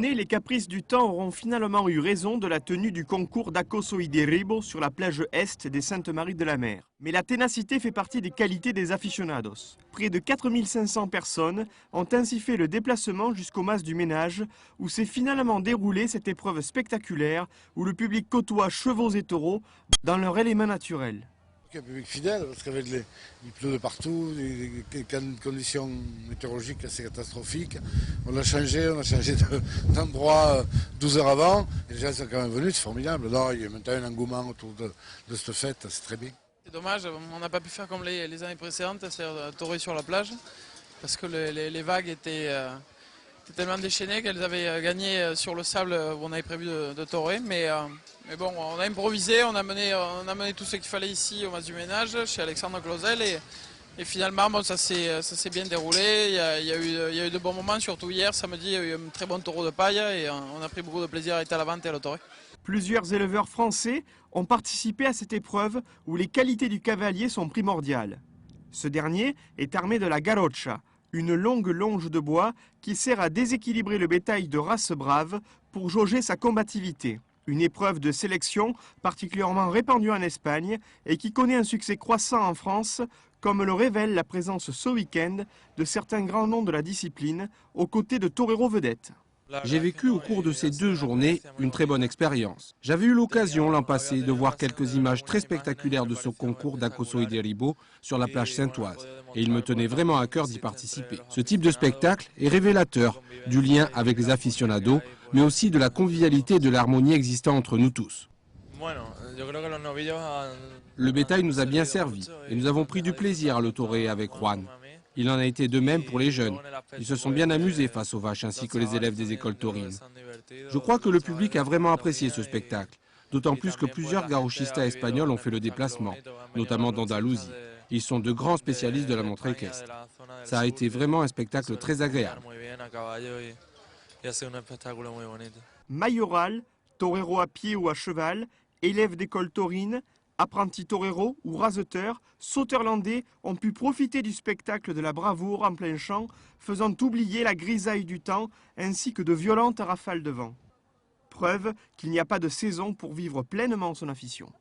année, les caprices du temps auront finalement eu raison de la tenue du concours d'Acoso y Derribo sur la plage est des Saintes-Maries-de-la-Mer. Mais la ténacité fait partie des qualités des aficionados. Près de 4500 personnes ont ainsi fait le déplacement jusqu'au Mas du Ménage, où s'est finalement déroulée cette épreuve spectaculaire, où le public côtoie chevaux et taureaux dans leur élément naturel. Un public fidèle, parce qu'avec il pleut de partout, des conditions météorologiques assez catastrophiques, on a changé d'endroit 12 heures avant, et les gens sont quand même venus, c'est formidable. Alors, il y a maintenant un engouement autour de cette fête, c'est très bien. C'est dommage, on n'a pas pu faire comme les années précédentes, c'est-à-dire tourer sur la plage, parce que les vagues étaient tellement déchaînées qu'elles avaient gagné sur le sable où on avait prévu de torer. Mais bon, on a improvisé, on a mené tout ce qu'il fallait ici au Mas du Ménage, chez Alexandre Clausel, et finalement bon, ça s'est bien déroulé. Il y a eu de bons moments, surtout hier, samedi, il y a eu un très bon taureau de paille et on a pris beaucoup de plaisir à être à la vente et à le torer. Plusieurs éleveurs français ont participé à cette épreuve où les qualités du cavalier sont primordiales. Ce dernier est armé de la garrocha, une longue longe de bois qui sert à déséquilibrer le bétail de race brave pour jauger sa combativité. Une épreuve de sélection particulièrement répandue en Espagne et qui connaît un succès croissant en France, comme le révèle la présence ce week-end de certains grands noms de la discipline aux côtés de toreros vedettes. J'ai vécu au cours de ces 2 journées une très bonne expérience. J'avais eu l'occasion l'an passé de voir quelques images très spectaculaires de ce concours d'Acoso y Derribo sur la plage saintoise. Et il me tenait vraiment à cœur d'y participer. Ce type de spectacle est révélateur du lien avec les aficionados, mais aussi de la convivialité et de l'harmonie existant entre nous tous. Le bétail nous a bien servi et nous avons pris du plaisir à le torer avec Juan. Il en a été de même pour les jeunes. Ils se sont bien amusés face aux vaches ainsi que les élèves des écoles taurines. Je crois que le public a vraiment apprécié ce spectacle, d'autant plus que plusieurs gauchistas espagnols ont fait le déplacement, notamment d'Andalousie. Ils sont de grands spécialistes de la montre équestre. Ça a été vraiment un spectacle très agréable. Mayoral, torero à pied ou à cheval, élève d'école taurine, apprentis toreros ou raseteurs, sauteurs landais ont pu profiter du spectacle de la bravoure en plein champ, faisant oublier la grisaille du temps ainsi que de violentes rafales de vent. Preuve qu'il n'y a pas de saison pour vivre pleinement son afition.